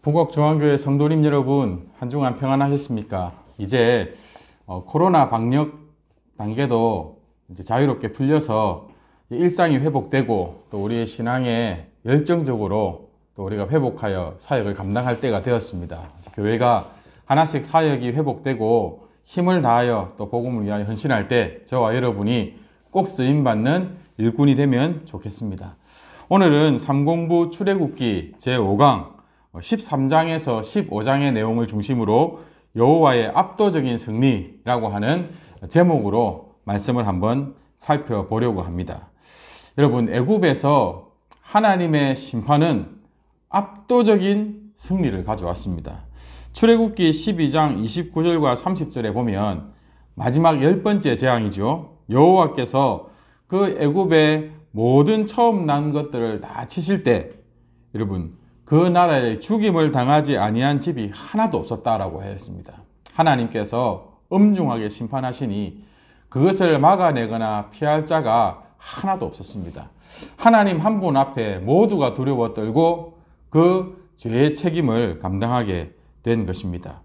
부곡중앙교회 성도님 여러분, 한 주간 평안하셨습니까? 이제 코로나 방역 단계도 이제 자유롭게 풀려서 이제 일상이 회복되고 또 우리의 신앙에 열정적으로 또 우리가 회복하여 사역을 감당할 때가 되었습니다. 교회가 하나씩 사역이 회복되고 힘을 다하여 또 복음을 위하여 헌신할 때 저와 여러분이 꼭 쓰임받는 일꾼이 되면 좋겠습니다. 오늘은 삼공부 출애굽기 제5강 13장에서 15장의 내용을 중심으로 여호와의 압도적인 승리라고 하는 제목으로 말씀을 한번 살펴보려고 합니다. 여러분, 애굽에서 하나님의 심판은 압도적인 승리를 가져왔습니다. 출애굽기 12장 29절과 30절에 보면 마지막 10번째 재앙이죠. 여호와께서 그 애굽의 모든 처음 난 것들을 다 치실 때 여러분, 그 나라에 죽임을 당하지 아니한 집이 하나도 없었다라고 했습니다. 하나님께서 엄중하게 심판하시니 그것을 막아내거나 피할 자가 하나도 없었습니다. 하나님 한 분 앞에 모두가 두려워 떨고 그 죄의 책임을 감당하게 된 것입니다.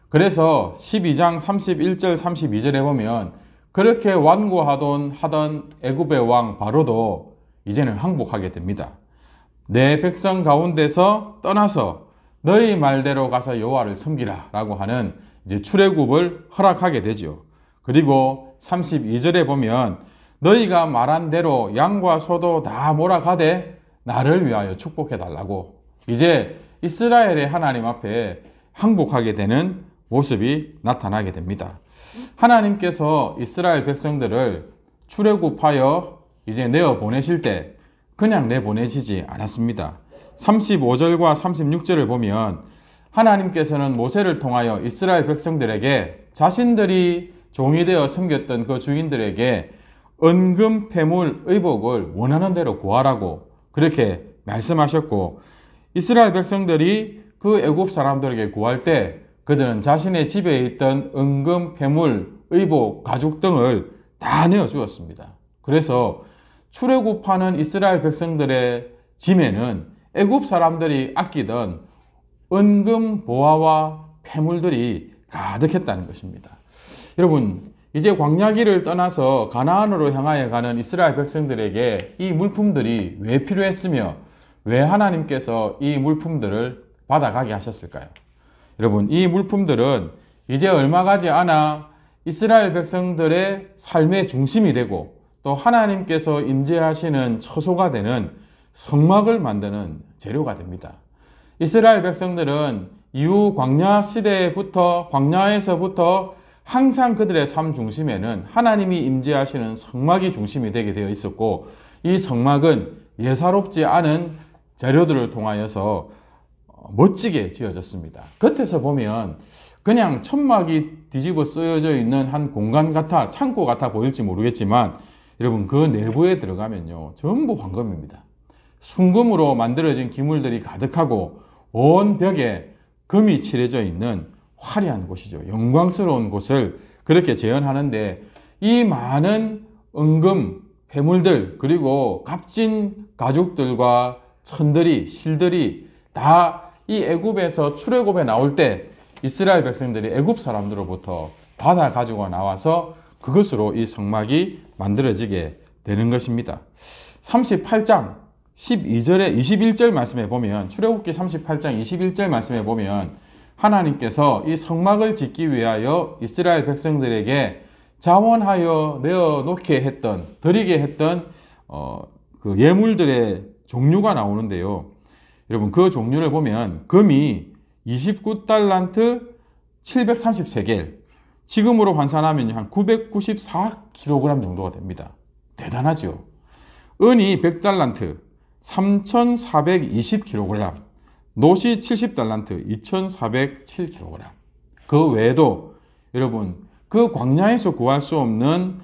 그래서 12장 31절 32절에 보면 그렇게 완고하던 애굽의 왕 바로도 이제는 항복하게 됩니다. 내 백성 가운데서 떠나서 너희 말대로 가서 여호와를 섬기라 라고 하는 이제 출애굽을 허락하게 되죠. 그리고 32절에 보면 너희가 말한 대로 양과 소도 다 몰아가되 나를 위하여 축복해 달라고 이제 이스라엘의 하나님 앞에 항복하게 되는 모습이 나타나게 됩니다. 하나님께서 이스라엘 백성들을 출애굽하여 이제 내어 보내실 때 그냥 내보내시지 않았습니다. 35절과 36절을 보면 하나님께서는 모세를 통하여 이스라엘 백성들에게 자신들이 종이 되어 섬겼던 그 주인들에게 은금, 패물, 의복을 원하는 대로 구하라고 그렇게 말씀하셨고 이스라엘 백성들이 그 애굽 사람들에게 구할 때 그들은 자신의 집에 있던 은금, 패물, 의복, 가죽 등을 다 내어주었습니다. 그래서 출애굽하는 이스라엘 백성들의 짐에는 애굽 사람들이 아끼던 은금, 보화와 패물들이 가득했다는 것입니다. 여러분, 이제 광야길을 떠나서 가나안으로 향하여 가는 이스라엘 백성들에게 이 물품들이 왜 필요했으며 왜 하나님께서 이 물품들을 받아가게 하셨을까요? 여러분, 이 물품들은 이제 얼마 가지 않아 이스라엘 백성들의 삶의 중심이 되고 또 하나님께서 임재하시는 처소가 되는 성막을 만드는 재료가 됩니다. 이스라엘 백성들은 이후 광야 시대부터 광야에서부터 항상 그들의 삶 중심에는 하나님이 임재하시는 성막이 중심이 되게 되어 있었고 이 성막은 예사롭지 않은 재료들을 통하여서 멋지게 지어졌습니다. 겉에서 보면 그냥 천막이 뒤집어 쓰여져 있는 한 공간 같아 창고 같아 보일지 모르겠지만 여러분 그 내부에 들어가면요 전부 황금입니다. 순금으로 만들어진 기물들이 가득하고 온 벽에 금이 칠해져 있는 화려한 곳이죠. 영광스러운 곳을 그렇게 재현하는데 이 많은 은금, 패물들 그리고 값진 가죽들과 천들이 실들이 다 이 애굽에서 출애굽에 나올 때 이스라엘 백성들이 애굽 사람들로부터 받아 가지고 나와서 그것으로 이 성막이 만들어지게 되는 것입니다. 38장 12절에 21절 말씀에 보면 출애굽기 38장 21절 말씀에 보면 하나님께서 이 성막을 짓기 위하여 이스라엘 백성들에게 자원하여 내어놓게 했던 드리게 했던 그 예물들의 종류가 나오는데요. 여러분 그 종류를 보면 금이 29달란트 733개 지금으로 환산하면 한 994kg 정도가 됩니다. 대단하죠. 은이 100달란트 3420kg 노시 70달란트 2407kg 그 외에도 여러분 그 광야에서 구할 수 없는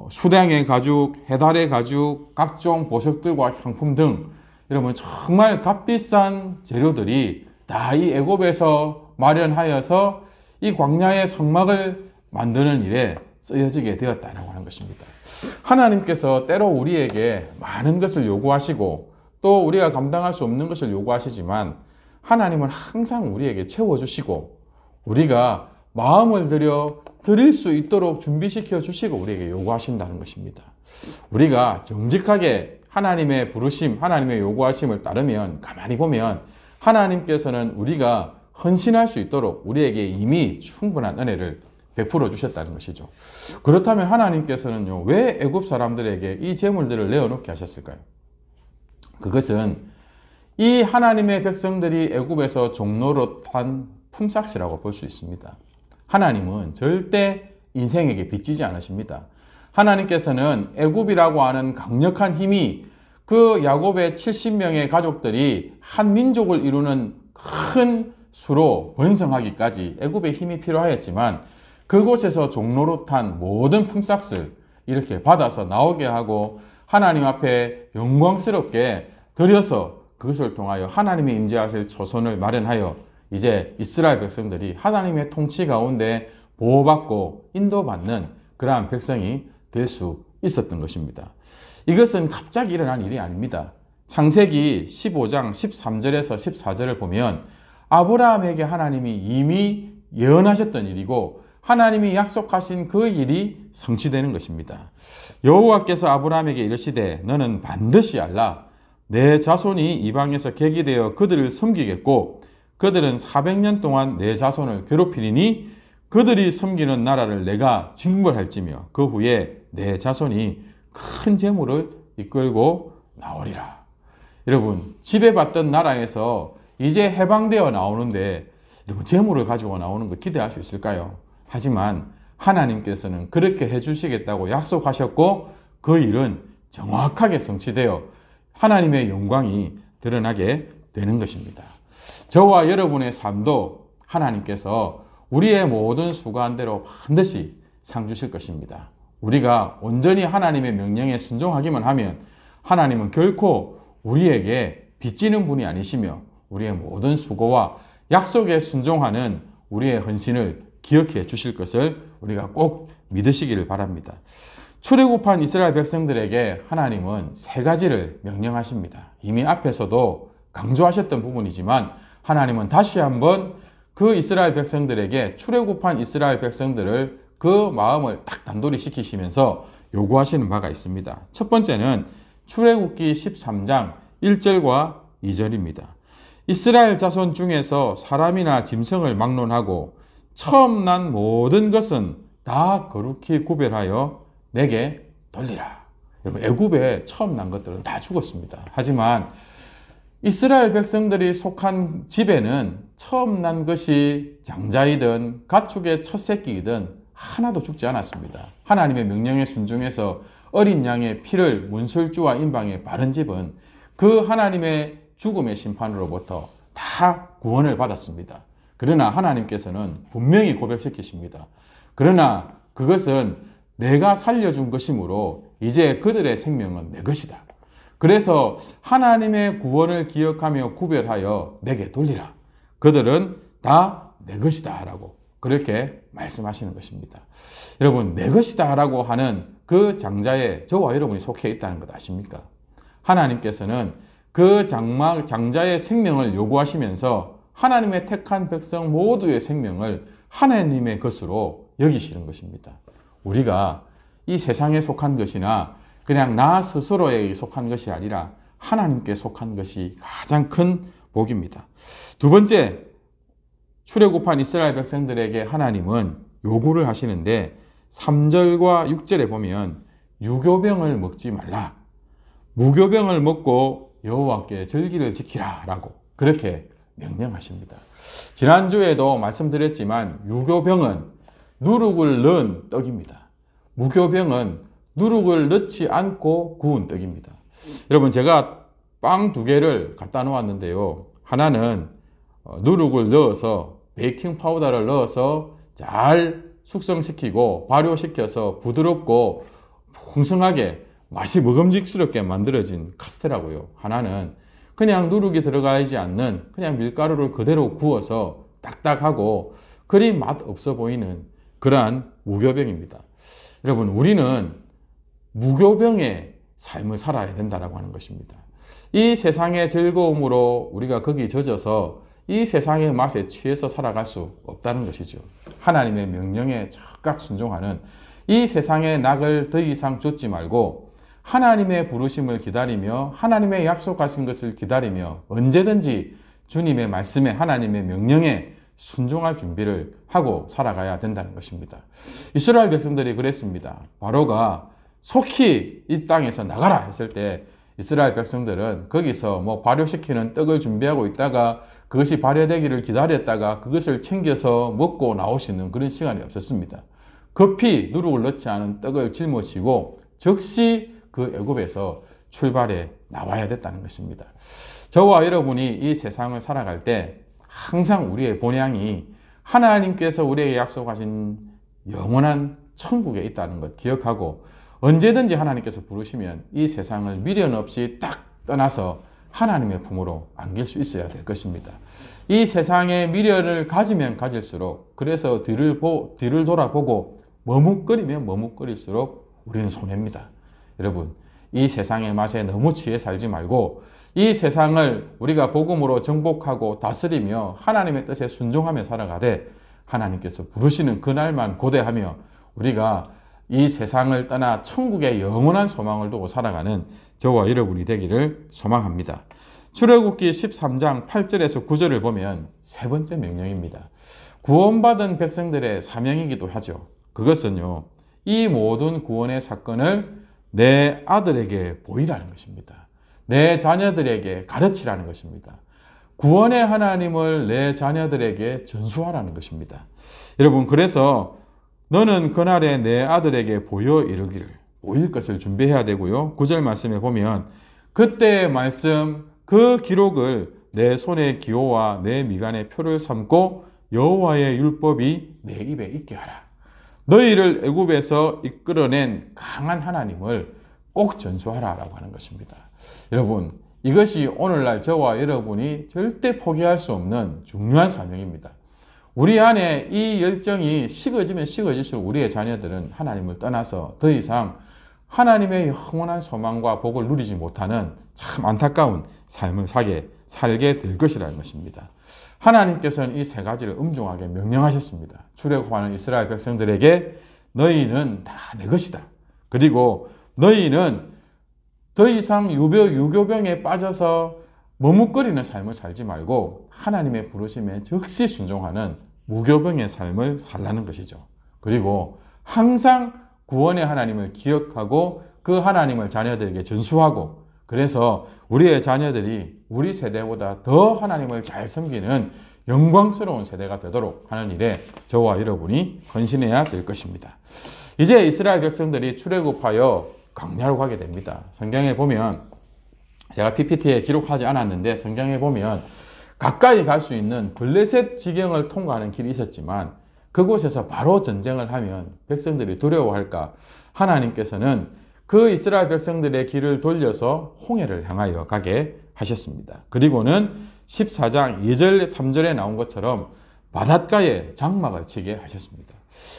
수량의 가죽, 해달의 가죽, 각종 보석들과 향품 등 여러분 정말 값비싼 재료들이 다 이 애굽에서 마련하여서 이 광야의 성막을 만드는 일에 쓰여지게 되었다라고 하는 것입니다. 하나님께서 때로 우리에게 많은 것을 요구하시고 또 우리가 감당할 수 없는 것을 요구하시지만 하나님은 항상 우리에게 채워주시고 우리가 마음을 들여 드릴 수 있도록 준비시켜 주시고 우리에게 요구하신다는 것입니다. 우리가 정직하게 하나님의 부르심, 하나님의 요구하심을 따르면 가만히 보면 하나님께서는 우리가 헌신할 수 있도록 우리에게 이미 충분한 은혜를 베풀어 주셨다는 것이죠. 그렇다면 하나님께서는요, 왜 애굽 사람들에게 이 재물들을 내어놓게 하셨을까요? 그것은 이 하나님의 백성들이 애굽에서 종노릇한 품삯이라고 볼 수 있습니다. 하나님은 절대 인생에게 빚지지 않으십니다. 하나님께서는 애굽이라고 하는 강력한 힘이 그 야곱의 70명의 가족들이 한 민족을 이루는 큰 수로 번성하기까지 애굽의 힘이 필요하였지만 그곳에서 종노릇한 모든 품삯을 이렇게 받아서 나오게 하고 하나님 앞에 영광스럽게 드려서 그것을 통하여 하나님의 임재하실 초선을 마련하여 이제 이스라엘 백성들이 하나님의 통치 가운데 보호받고 인도받는 그러한 백성이 될 수 있었던 것입니다. 이것은 갑자기 일어난 일이 아닙니다. 창세기 15장 13절에서 14절을 보면 아브라함에게 하나님이 이미 예언하셨던 일이고 하나님이 약속하신 그 일이 성취되는 것입니다. 여호와께서 아브라함에게 이르시되 너는 반드시 알라. 내 자손이 이방에서 객이 되어 그들을 섬기겠고 그들은 400년 동안 내 자손을 괴롭히리니 그들이 섬기는 나라를 내가 징벌할지며 그 후에 내 자손이 큰 재물을 이끌고 나오리라. 여러분, 지배받던 나라에서 이제 해방되어 나오는데 여러분 재물을 가지고 나오는 거 기대할 수 있을까요? 하지만 하나님께서는 그렇게 해주시겠다고 약속하셨고 그 일은 정확하게 성취되어 하나님의 영광이 드러나게 되는 것입니다. 저와 여러분의 삶도 하나님께서 우리의 모든 수고한 대로 반드시 상 주실 것입니다. 우리가 온전히 하나님의 명령에 순종하기만 하면 하나님은 결코 우리에게 빚지는 분이 아니시며 우리의 모든 수고와 약속에 순종하는 우리의 헌신을 기억해 주실 것을 우리가 꼭 믿으시기를 바랍니다. 출애굽한 이스라엘 백성들에게 하나님은 세 가지를 명령하십니다. 이미 앞에서도 강조하셨던 부분이지만 하나님은 다시 한번 그 이스라엘 백성들에게 출애굽한 이스라엘 백성들을 그 마음을 딱 단도리 시키시면서 요구하시는 바가 있습니다. 첫 번째는 출애굽기 13장 1절과 2절입니다. 이스라엘 자손 중에서 사람이나 짐승을 막론하고 처음 난 모든 것은 다 거룩히 구별하여 내게 돌리라. 여러분, 애굽에 처음 난 것들은 다 죽었습니다. 하지만 이스라엘 백성들이 속한 집에는 처음 난 것이 장자이든 가축의 첫 새끼이든 하나도 죽지 않았습니다. 하나님의 명령에 순종해서 어린 양의 피를 문설주와 임방에 바른 집은 그 하나님의 죽음의 심판으로부터 다 구원을 받았습니다. 그러나 하나님께서는 분명히 고백시키십니다. 그러나 그것은 내가 살려준 것이므로 이제 그들의 생명은 내 것이다. 그래서 하나님의 구원을 기억하며 구별하여 내게 돌리라. 그들은 다 내 것이다 라고 그렇게 말씀하시는 것입니다. 여러분, 내 것이다 라고 하는 그 장자에 저와 여러분이 속해 있다는 것 아십니까? 하나님께서는 그 장자의 생명을 요구하시면서 하나님의 택한 백성 모두의 생명을 하나님의 것으로 여기시는 것입니다. 우리가 이 세상에 속한 것이나 그냥 나 스스로에 속한 것이 아니라 하나님께 속한 것이 가장 큰 복입니다. 두 번째, 출애굽한 이스라엘 백성들에게 하나님은 요구를 하시는데 3절과 6절에 보면 유교병을 먹지 말라. 무교병을 먹고 여호와께 절기를 지키라 라고 그렇게 명령하십니다. 지난주에도 말씀드렸지만 유교병은 누룩을 넣은 떡입니다. 무교병은 누룩을 넣지 않고 구운 떡입니다. 여러분, 제가 빵 두 개를 갖다 놓았는데요. 하나는 누룩을 넣어서 베이킹 파우더를 넣어서 잘 숙성시키고 발효시켜서 부드럽고 풍성하게 맛이 먹음직스럽게 만들어진 카스테라고요. 하나는 그냥 누룩이 들어가지 않는 그냥 밀가루를 그대로 구워서 딱딱하고 그리 맛 없어 보이는 그러한 무교병입니다. 여러분, 우리는 무교병의 삶을 살아야 된다고 하는 것입니다. 이 세상의 즐거움으로 우리가 거기 젖어서 이 세상의 맛에 취해서 살아갈 수 없다는 것이죠. 하나님의 명령에 즉각 순종하는 이 세상의 낙을 더 이상 쫓지 말고 하나님의 부르심을 기다리며 하나님의 약속하신 것을 기다리며 언제든지 주님의 말씀에 하나님의 명령에 순종할 준비를 하고 살아가야 된다는 것입니다. 이스라엘 백성들이 그랬습니다. 바로가 속히 이 땅에서 나가라 했을 때 이스라엘 백성들은 거기서 발효시키는 떡을 준비하고 있다가 그것이 발효되기를 기다렸다가 그것을 챙겨서 먹고 나올 수 있는 그런 시간이 없었습니다. 급히 누룩을 넣지 않은 떡을 짊어지고 즉시 그 애굽에서 출발해 나와야 됐다는 것입니다. 저와 여러분이 이 세상을 살아갈 때 항상 우리의 본향이 하나님께서 우리에게 약속하신 영원한 천국에 있다는 것 기억하고 언제든지 하나님께서 부르시면 이 세상을 미련 없이 딱 떠나서 하나님의 품으로 안길 수 있어야 될 것입니다. 이 세상에 미련을 가지면 가질수록 그래서 뒤를 돌아보고 머뭇거리면 머뭇거릴수록 우리는 손해입니다. 여러분, 이 세상의 맛에 너무 취해 살지 말고 이 세상을 우리가 복음으로 정복하고 다스리며 하나님의 뜻에 순종하며 살아가되 하나님께서 부르시는 그날만 고대하며 우리가 이 세상을 떠나 천국의 영원한 소망을 두고 살아가는 저와 여러분이 되기를 소망합니다. 출애굽기 13장 8절에서 9절을 보면 세 번째 명령입니다. 구원받은 백성들의 사명이기도 하죠. 그것은요, 이 모든 구원의 사건을 내 아들에게 보이라는 것입니다. 내 자녀들에게 가르치라는 것입니다. 구원의 하나님을 내 자녀들에게 전수하라는 것입니다. 여러분, 그래서 너는 그날에 내 아들에게 보여 이르기를, 보일 것을 준비해야 되고요. 9절 말씀에 보면 그때의 말씀 그 기록을 내 손의 기호와 내 미간의 표를 삼고 여호와의 율법이 내 입에 있게 하라. 너희를 애굽에서 이끌어낸 강한 하나님을 꼭 전수하라라고 하는 것입니다. 여러분, 이것이 오늘날 저와 여러분이 절대 포기할 수 없는 중요한 사명입니다. 우리 안에 이 열정이 식어지면 식어질수록 우리의 자녀들은 하나님을 떠나서 더 이상 하나님의 영원한 소망과 복을 누리지 못하는 참 안타까운 삶을 살게 될 것이라는 것입니다. 하나님께서는 이 세 가지를 엄중하게 명령하셨습니다. 출애굽하는 이스라엘 백성들에게 너희는 다 내 것이다. 그리고 너희는 더 이상 유교병에 빠져서 머뭇거리는 삶을 살지 말고 하나님의 부르심에 즉시 순종하는 무교병의 삶을 살라는 것이죠. 그리고 항상 구원의 하나님을 기억하고 그 하나님을 자녀들에게 전수하고 그래서 우리의 자녀들이 우리 세대보다 더 하나님을 잘 섬기는 영광스러운 세대가 되도록 하는 일에 저와 여러분이 헌신해야 될 것입니다. 이제 이스라엘 백성들이 출애굽하여 광야로 가게 됩니다. 성경에 보면 제가 PPT에 기록하지 않았는데 성경에 보면 가까이 갈 수 있는 블레셋 지경을 통과하는 길이 있었지만 그곳에서 바로 전쟁을 하면 백성들이 두려워할까 하나님께서는 그 이스라엘 백성들의 길을 돌려서 홍해를 향하여 가게 하셨습니다. 그리고는 14장 2절 3절에 나온 것처럼 바닷가에 장막을 치게 하셨습니다.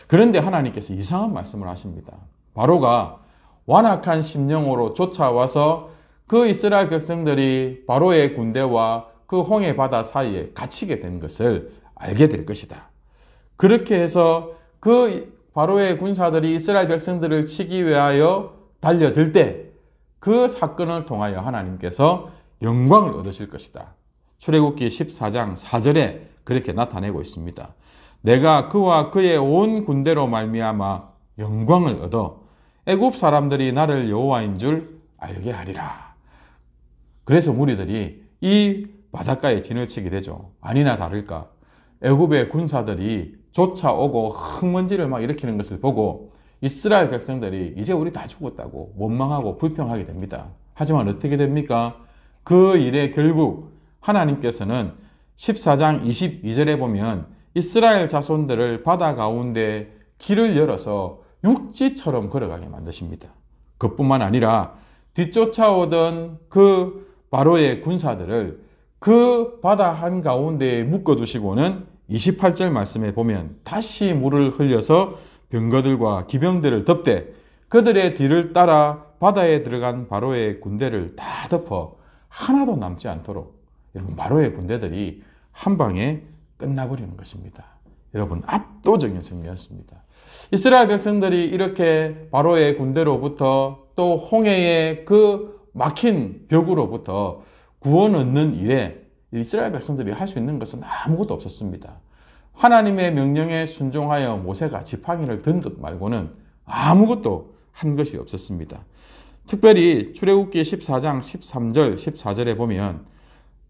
그런데 하나님께서 이상한 말씀을 하십니다. 바로가 완악한 심령으로 쫓아와서 그 이스라엘 백성들이 바로의 군대와 그 홍해 바다 사이에 갇히게 된 것을 알게 될 것이다. 그렇게 해서 그 바로의 군사들이 이스라엘 백성들을 치기 위하여 달려들 때 그 사건을 통하여 하나님께서 영광을 얻으실 것이다. 출애굽기 14장 4절에 그렇게 나타내고 있습니다. 내가 그와 그의 온 군대로 말미암아 영광을 얻어 애굽 사람들이 나를 여호와인 줄 알게 하리라. 그래서 무리들이 이 바닷가에 진을 치게 되죠. 아니나 다를까 애굽의 군사들이 쫓아오고 흙먼지를 막 일으키는 것을 보고 이스라엘 백성들이 이제 우리 다 죽었다고 원망하고 불평하게 됩니다. 하지만 어떻게 됩니까? 그 일에 결국 하나님께서는 14장 22절에 보면 이스라엘 자손들을 바다 가운데 길을 열어서 육지처럼 걸어가게 만드십니다. 그뿐만 아니라 뒤쫓아오던 그 바로의 군사들을 그 바다 한가운데에 묶어두시고는 28절 말씀에 보면 다시 물을 흘려서 병거들과 기병들을 덮되 그들의 뒤를 따라 바다에 들어간 바로의 군대를 다 덮어 하나도 남지 않도록, 여러분 바로의 군대들이 한 방에 끝나버리는 것입니다. 여러분, 압도적인 승리였습니다. 이스라엘 백성들이 이렇게 바로의 군대로부터 또 홍해의 그 막힌 벽으로부터 구원 얻는 일에 이스라엘 백성들이 할 수 있는 것은 아무것도 없었습니다. 하나님의 명령에 순종하여 모세가 지팡이를 든 것 말고는 아무것도 한 것이 없었습니다. 특별히 출애굽기 14장 13절 14절에 보면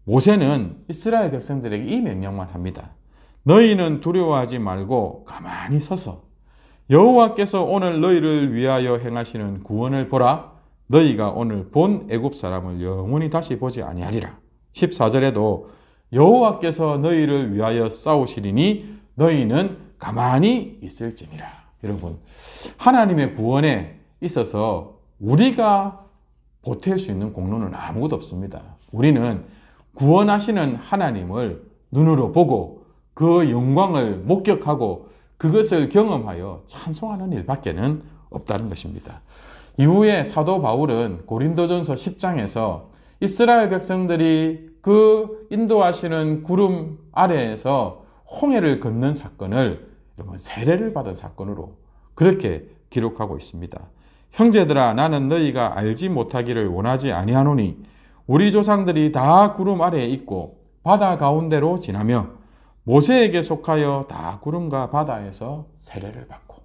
모세는 이스라엘 백성들에게 이 명령만 합니다. 너희는 두려워하지 말고 가만히 서서 여호와께서 오늘 너희를 위하여 행하시는 구원을 보라. 너희가 오늘 본 애굽 사람을 영원히 다시 보지 아니하리라. 14절에도 여호와께서 너희를 위하여 싸우시리니 너희는 가만히 있을지니라. 여러분, 하나님의 구원에 있어서 우리가 보탤 수 있는 공로는 아무것도 없습니다. 우리는 구원하시는 하나님을 눈으로 보고 그 영광을 목격하고 그것을 경험하여 찬송하는 일밖에는 없다는 것입니다. 이후에 사도 바울은 고린도전서 10장에서 이스라엘 백성들이 그 인도하시는 구름 아래에서 홍해를 걷는 사건을 여러분 세례를 받은 사건으로 그렇게 기록하고 있습니다. 형제들아, 나는 너희가 알지 못하기를 원하지 아니하노니 우리 조상들이 다 구름 아래에 있고 바다 가운데로 지나며 모세에게 속하여 다 구름과 바다에서 세례를 받고.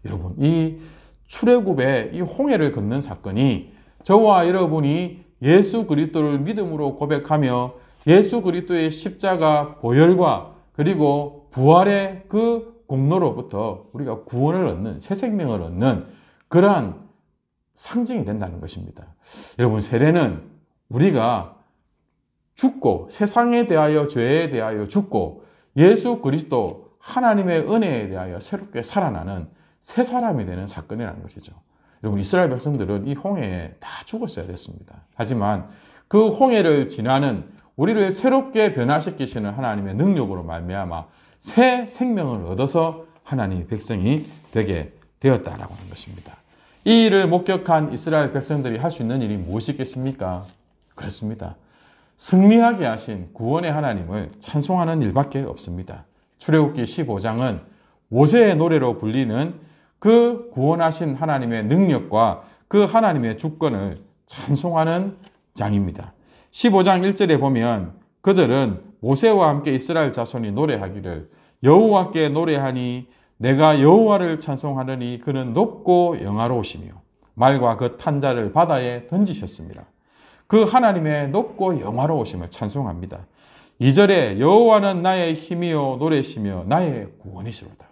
여러분, 이 출애굽의 이 홍해를 걷는 사건이 저와 여러분이 예수 그리스도를 믿음으로 고백하며 예수 그리스도의 십자가 보혈과 그리고 부활의 그 공로로부터 우리가 구원을 얻는, 새 생명을 얻는 그러한 상징이 된다는 것입니다. 여러분, 세례는 우리가 죽고 세상에 대하여 죄에 대하여 죽고 예수 그리스도 하나님의 은혜에 대하여 새롭게 살아나는 새 사람이 되는 사건이라는 것이죠. 여러분, 이스라엘 백성들은 이 홍해에 다 죽었어야 됐습니다. 하지만 그 홍해를 지나는 우리를 새롭게 변화시키시는 하나님의 능력으로 말미암아 새 생명을 얻어서 하나님의 백성이 되게 되었다라고 하는 것입니다. 이 일을 목격한 이스라엘 백성들이 할 수 있는 일이 무엇이겠습니까? 그렇습니다. 승리하게 하신 구원의 하나님을 찬송하는 일밖에 없습니다. 출애굽기 15장은 모세의 노래로 불리는 그 구원하신 하나님의 능력과 그 하나님의 주권을 찬송하는 장입니다. 15장 1절에 보면 그들은 모세와 함께 이스라엘 자손이 노래하기를 여호와께 노래하니 내가 여호와를 찬송하느니 그는 높고 영화로우시며 말과 그 탄자를 바다에 던지셨습니다. 그 하나님의 높고 영화로우심을 찬송합니다. 2절에 여호와는 나의 힘이요 노래시며 나의 구원이시로다.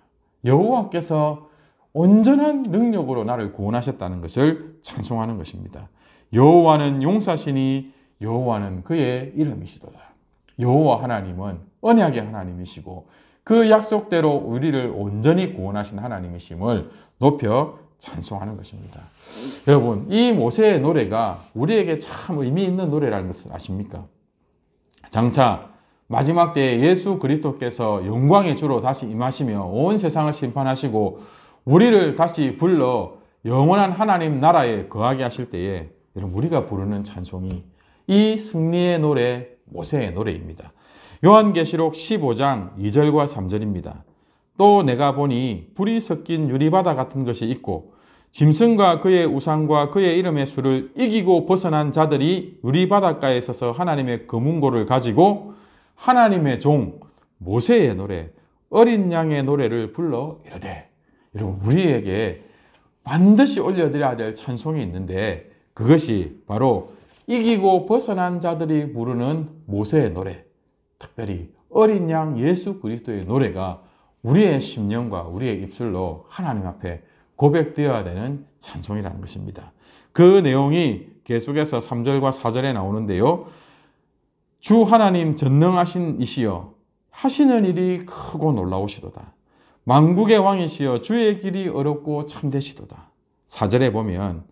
여호와께서 온전한 능력으로 나를 구원하셨다는 것을 찬송하는 것입니다. 여호와는 용사시니 여호와는 그의 이름이시도다. 여호와 하나님은 언약의 하나님이시고 그 약속대로 우리를 온전히 구원하신 하나님이심을 높여 찬송하는 것입니다. 여러분, 이 모세의 노래가 우리에게 참 의미 있는 노래라는 것을 아십니까? 장차 마지막 때에 예수 그리스도께서 영광의 주로 다시 임하시며 온 세상을 심판하시고 우리를 다시 불러 영원한 하나님 나라에 거하게 하실 때에 여러분, 우리가 부르는 찬송이 이 승리의 노래, 모세의 노래입니다. 요한계시록 15장 2절과 3절입니다. 또 내가 보니 불이 섞인 유리바다 같은 것이 있고 짐승과 그의 우상과 그의 이름의 수를 이기고 벗어난 자들이 유리바닷가에 서서 하나님의 검은고를 가지고 하나님의 종 모세의 노래, 어린 양의 노래를 불러 이르되. 여러분, 우리에게 반드시 올려드려야 될 찬송이 있는데 그것이 바로 이기고 벗어난 자들이 부르는 모세의 노래, 특별히 어린 양 예수 그리스도의 노래가 우리의 심령과 우리의 입술로 하나님 앞에 고백되어야 되는 찬송이라는 것입니다. 그 내용이 계속해서 3절과 4절에 나오는데요. 주 하나님 전능하신 이시여 하시는 일이 크고 놀라우시도다. 만국의 왕이시여 주의 길이 어렵고 참되시도다. 4절에 보면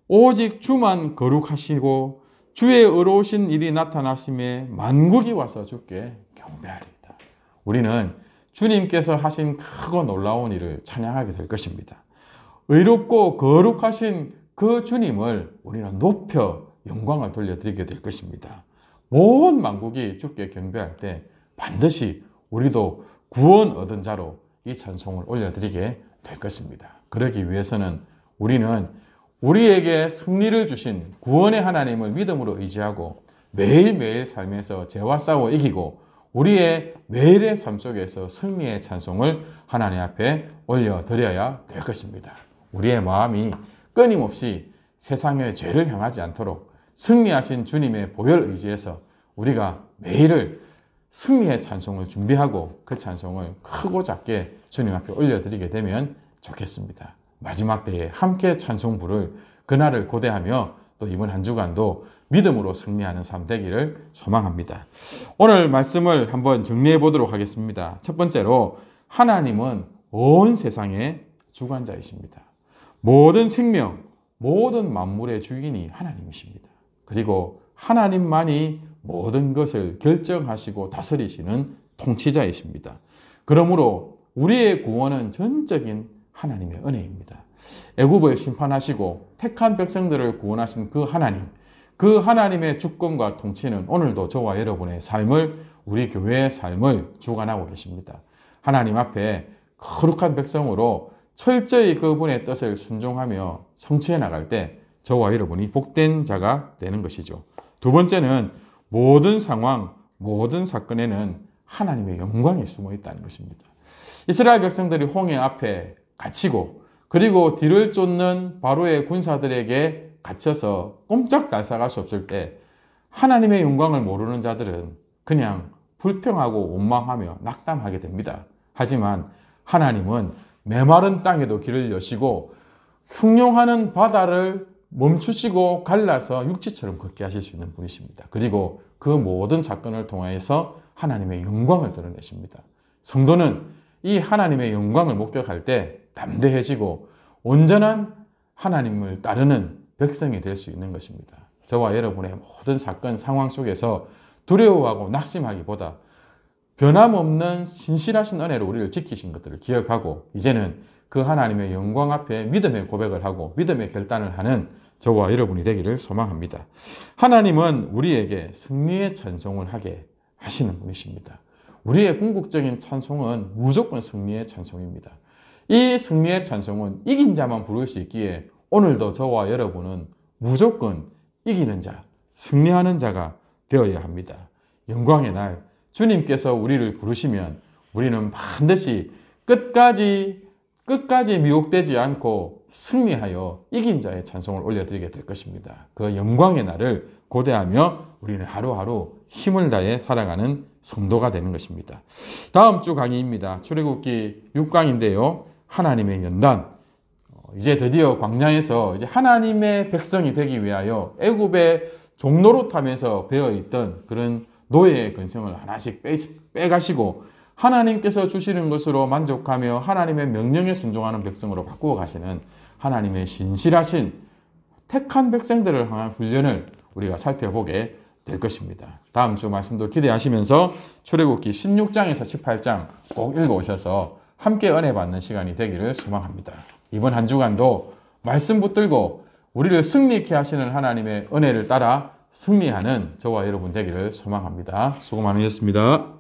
오직 주만 거룩하시고 주의 의로우신 일이 나타나심에 만국이 와서 주께 경배하리이다. 우리는 주님께서 하신 크고 놀라운 일을 찬양하게 될 것입니다. 의롭고 거룩하신 그 주님을 우리는 높여 영광을 돌려드리게 될 것입니다. 모든 만국이 주께 경배할 때 반드시 우리도 구원 얻은 자로 이 찬송을 올려드리게 될 것입니다. 그러기 위해서는 우리는 우리에게 승리를 주신 구원의 하나님을 믿음으로 의지하고 매일매일 삶에서 죄와 싸워 이기고 우리의 매일의 삶 속에서 승리의 찬송을 하나님 앞에 올려드려야 될 것입니다. 우리의 마음이 끊임없이 세상의 죄를 향하지 않도록 승리하신 주님의 보혈 의지에서 우리가 매일을 승리의 찬송을 준비하고 그 찬송을 크고 작게 주님 앞에 올려드리게 되면 좋겠습니다. 마지막 때에 함께 찬송 부를 그날을 고대하며 또 이번 한 주간도 믿음으로 승리하는 삶 되기를 소망합니다. 오늘 말씀을 한번 정리해 보도록 하겠습니다. 첫 번째로 하나님은 온 세상의 주관자이십니다. 모든 생명, 모든 만물의 주인이 하나님이십니다. 그리고 하나님만이 모든 것을 결정하시고 다스리시는 통치자이십니다. 그러므로 우리의 구원은 전적인 하나님의 은혜입니다. 애굽을 심판하시고 택한 백성들을 구원하신 그 하나님, 그 하나님의 주권과 통치는 오늘도 저와 여러분의 삶을, 우리 교회의 삶을 주관하고 계십니다. 하나님 앞에 거룩한 백성으로 철저히 그분의 뜻을 순종하며 성취해 나갈 때 저와 여러분이 복된 자가 되는 것이죠. 두 번째는 모든 상황, 모든 사건에는 하나님의 영광이 숨어 있다는 것입니다. 이스라엘 백성들이 홍해 앞에 갇히고 그리고 뒤를 쫓는 바로의 군사들에게 갇혀서 꼼짝 달싹할 수 없을 때 하나님의 영광을 모르는 자들은 그냥 불평하고 원망하며 낙담하게 됩니다. 하지만 하나님은 메마른 땅에도 길을 여시고 흉룡하는 바다를 멈추시고 갈라서 육지처럼 걷게 하실 수 있는 분이십니다. 그리고 그 모든 사건을 통하여서 하나님의 영광을 드러내십니다. 성도는 이 하나님의 영광을 목격할 때 담대해지고 온전한 하나님을 따르는 백성이 될 수 있는 것입니다. 저와 여러분의 모든 사건, 상황 속에서 두려워하고 낙심하기보다 변함없는 신실하신 은혜로 우리를 지키신 것들을 기억하고 이제는 그 하나님의 영광 앞에 믿음의 고백을 하고 믿음의 결단을 하는 저와 여러분이 되기를 소망합니다. 하나님은 우리에게 승리의 찬송을 하게 하시는 분이십니다. 우리의 궁극적인 찬송은 무조건 승리의 찬송입니다. 이 승리의 찬송은 이긴 자만 부를 수 있기에 오늘도 저와 여러분은 무조건 이기는 자, 승리하는 자가 되어야 합니다. 영광의 날 주님께서 우리를 부르시면 우리는 반드시 끝까지 미혹되지 않고 승리하여 이긴 자의 찬송을 올려드리게 될 것입니다. 그 영광의 날을 고대하며 우리는 하루하루 힘을 다해 살아가는 성도가 되는 것입니다. 다음 주 강의입니다. 출애굽기 6강인데요. 하나님의 연단. 이제 드디어 광야에서 이제 하나님의 백성이 되기 위하여 애굽의 종노릇하면서 배어있던 그런 노예의 근성을 하나씩 빼가시고 하나님께서 주시는 것으로 만족하며 하나님의 명령에 순종하는 백성으로 바꾸어 가시는 하나님의 신실하신 택한 백성들을 향한 훈련을 우리가 살펴보게 될 것입니다. 다음 주 말씀도 기대하시면서 출애굽기 16장에서 18장 꼭 읽어오셔서 함께 은혜 받는 시간이 되기를 소망합니다. 이번 한 주간도 말씀 붙들고 우리를 승리케 하시는 하나님의 은혜를 따라 승리하는 저와 여러분 되기를 소망합니다. 수고 많으셨습니다.